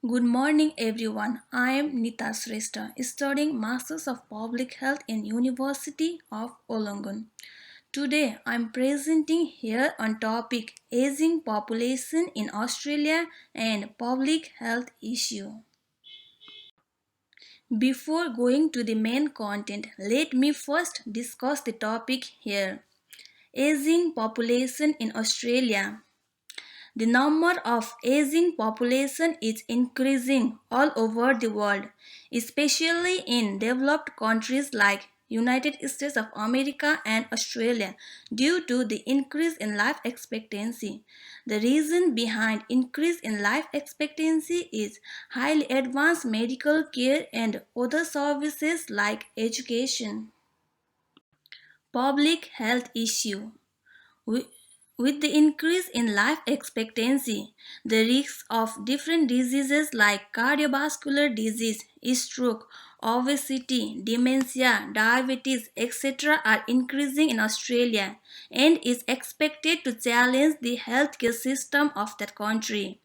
Good morning everyone. I am Nita Shrestha, studying Masters of Public Health in University of Wollongong. Today I am presenting here on topic aging population in Australia and public health issue. Before going to the main content, let me first discuss the topic here. Aging population in Australia. The number of aging population is increasing all over the world, especially in developed countries like United States of America and Australia due to the increase in life expectancy. The reason behind increase in life expectancy is highly advanced medical care and other services like education. Public health issue. Wi- With the increase in life expectancy, the risks of different diseases like cardiovascular disease, stroke, obesity, dementia, diabetes, etc. are increasing in Australia and is expected to challenge the healthcare system of that country.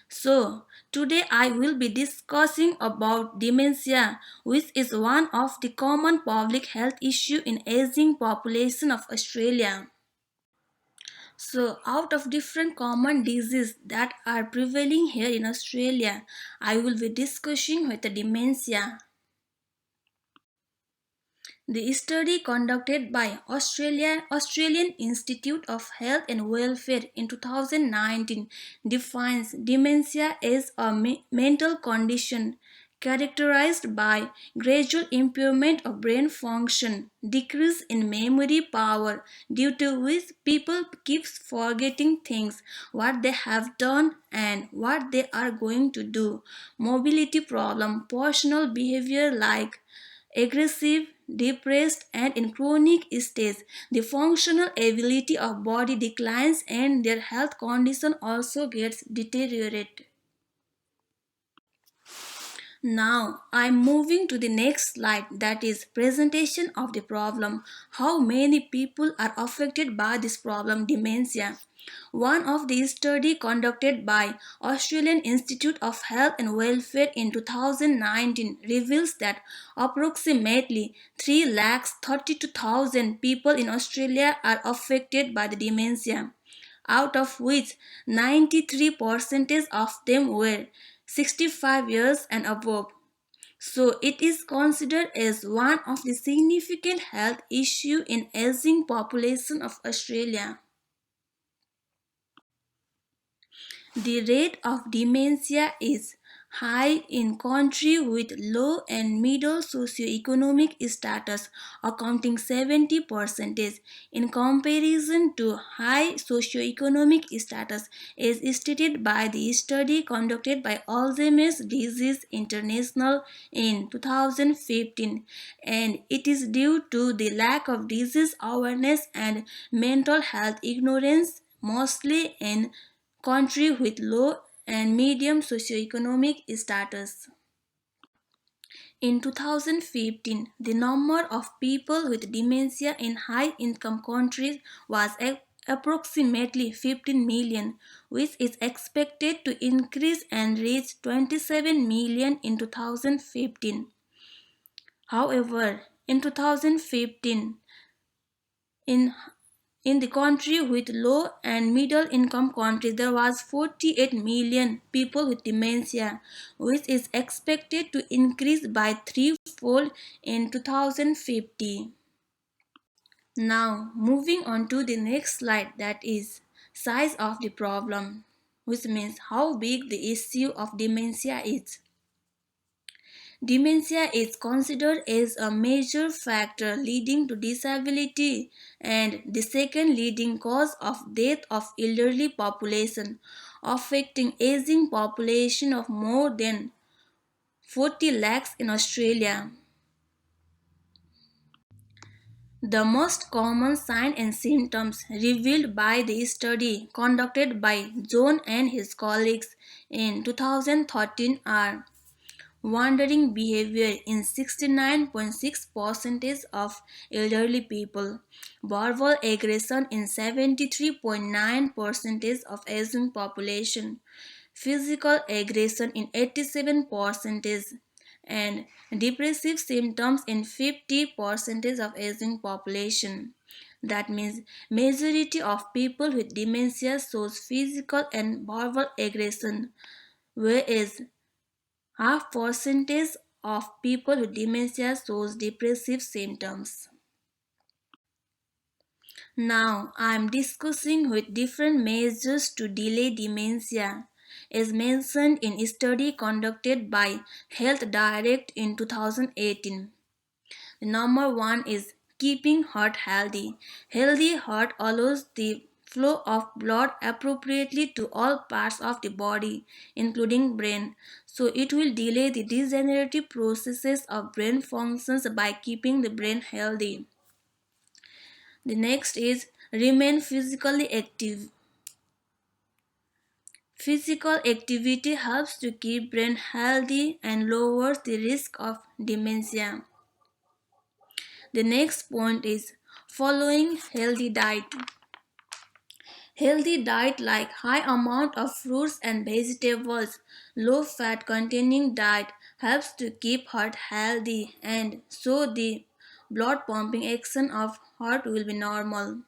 So, today I will be discussing about dementia, which is one of the common public health issue in aging population of Australia. So, out of different common diseases that are prevailing here in Australia, I will be discussing with the dementia. The study conducted by Australian Institute of Health and Welfare in 2019 defines dementia as a mental condition characterized by gradual impairment of brain function, decrease in memory power, due to which people keep forgetting things, what they have done and what they are going to do, mobility problem, personal behavior like aggressive, depressed, and in chronic states. The functional ability of body declines and their health condition also gets deteriorated. Now I'm moving to the next slide, that is presentation of the problem. How many people are affected by this problem dementia? One of the study conducted by Australian Institute of Health and Welfare in 2019 reveals that approximately 332,000 people in Australia are affected by the dementia, out of which 93% of them were 65 years and above. So it is considered as one of the significant health issue in aging population of Australia. The rate of dementia is high in countries with low and middle socioeconomic status, accounting 70% in comparison to high socioeconomic status, as stated by the study conducted by Alzheimer's Disease International in 2015, and it is due to the lack of disease awareness and mental health ignorance, mostly in country with low and medium socioeconomic status. In 2015, the number of people with dementia in high income countries was approximately 15 million, which is expected to increase and reach 27 million in 2015. However, in 2015, in in the country with low and middle income countries, there was 48 million people with dementia, which is expected to increase by threefold in 2050. Now, moving on to the next slide, that is size of the problem, which means how big the issue of dementia is. Dementia is considered as a major factor leading to disability and the second leading cause of death of elderly population, affecting aging population of more than 40 lakhs in Australia. The most common signs and symptoms revealed by the study conducted by John and his colleagues in 2013 are wandering behavior in 69.6% of elderly people, verbal aggression in 73.9% of aging population, physical aggression in 87%, and depressive symptoms in 50% of aging population. That means majority of people with dementia shows physical and verbal aggression, whereas half percentage of people with dementia shows depressive symptoms. Now I am discussing with different measures to delay dementia, as mentioned in a study conducted by Health Direct in 2018. The number one is keeping heart healthy. Healthy heart allows the flow of blood appropriately to all parts of the body, including brain. So it will delay the degenerative processes of brain functions by keeping the brain healthy. The next is remain physically active. Physical activity helps to keep brain healthy and lowers the risk of dementia. The next point is following healthy diet. Healthy diet like high amount of fruits and vegetables, low fat containing diet helps to keep heart healthy and so the blood pumping action of heart will be normal.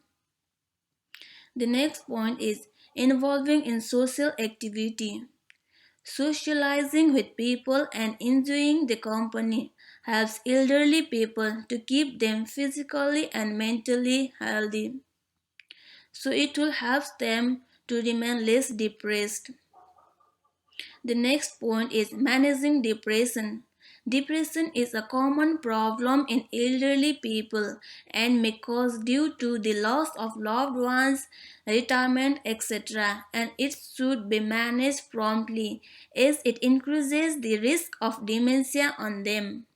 The next point is involving in social activity. Socializing with people and enjoying the company helps elderly people to keep them physically and mentally healthy. So it will help them to remain less depressed. The next point is managing depression. Depression is a common problem in elderly people and may cause due to the loss of loved ones, retirement, etc. And it should be managed promptly as it increases the risk of dementia on them.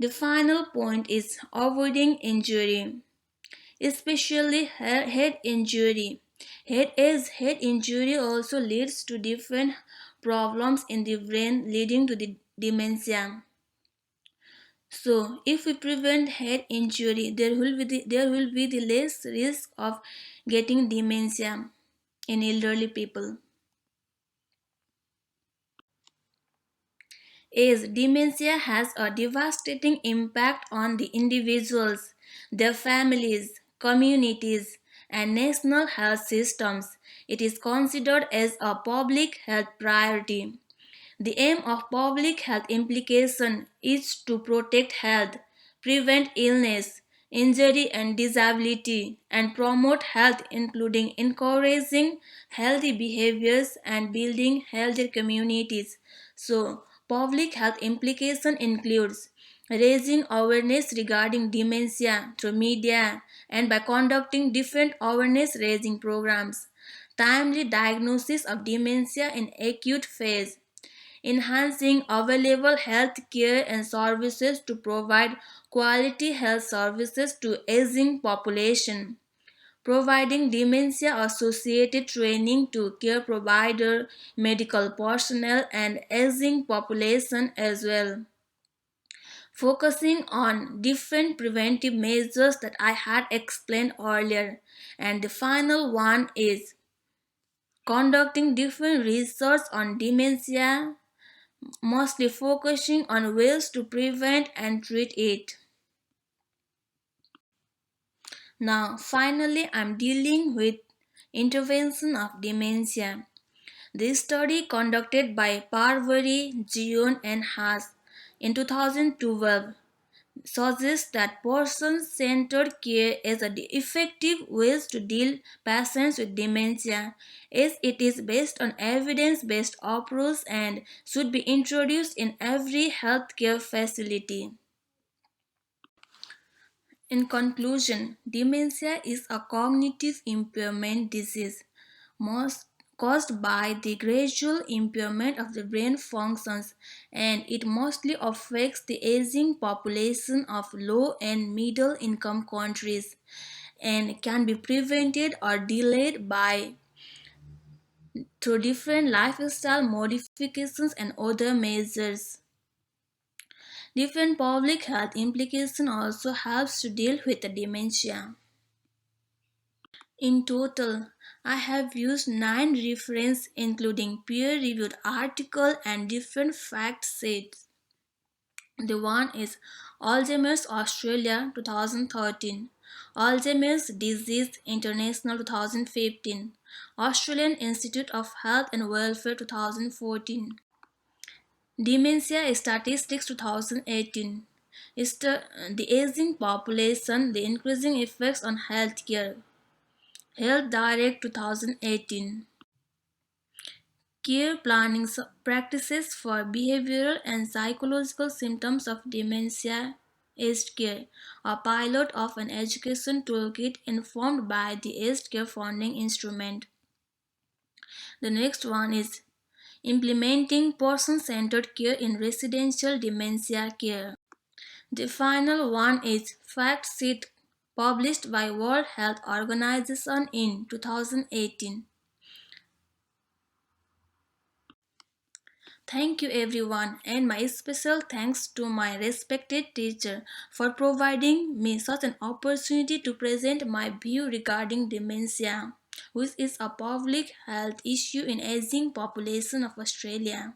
The final point is avoiding injury, especially head injury. Head injury also leads to different problems in the brain leading to the dementia. So, if we prevent head injury, there will be the less risk of getting dementia in elderly people. As dementia has a devastating impact on the individuals, their families, communities, and national health systems, it is considered as a public health priority. The aim of public health implication is to protect health, prevent illness, injury and disability, and promote health including encouraging healthy behaviors and building healthier communities. So, public health implication includes raising awareness regarding dementia through media and by conducting different awareness raising programs, timely diagnosis of dementia in acute phase, enhancing available health care and services to provide quality health services to aging population, providing dementia associated training to care provider, medical personnel and aging population as well, focusing on different preventive measures that I had explained earlier. And the final one is conducting different research on dementia, mostly focusing on ways to prevent and treat it. Now, finally, I'm dealing with intervention of dementia. This study conducted by Parvari, Jion, and Haas in 2012 suggests that person-centered care is an effective way to deal patients with dementia, as it is based on evidence-based approach and should be introduced in every healthcare facility. In conclusion, dementia is a cognitive impairment disease most caused by the gradual impairment of the brain functions, and it mostly affects the aging population of low and middle income countries and can be prevented or delayed by through different lifestyle modifications and other measures. Different public health implications also helps to deal with the dementia. In total, I have used 9 references including peer-reviewed articles and different fact sheets. The one is Alzheimer's Australia 2013, Alzheimer's Disease International 2015, Australian Institute of Health and Welfare 2014, Dementia Statistics 2018, the aging population, the increasing effects on healthcare, Health Direct 2018. Care planning practices for behavioral and psychological symptoms of dementia aged care, a pilot of an education toolkit informed by the aged care funding instrument. The next one is implementing person-centered care in residential dementia care. The final one is fact sheet published by World Health Organization in 2018. Thank you everyone, and my special thanks to my respected teacher for providing me such an opportunity to present my view regarding dementia, which is a public health issue in aging population of Australia.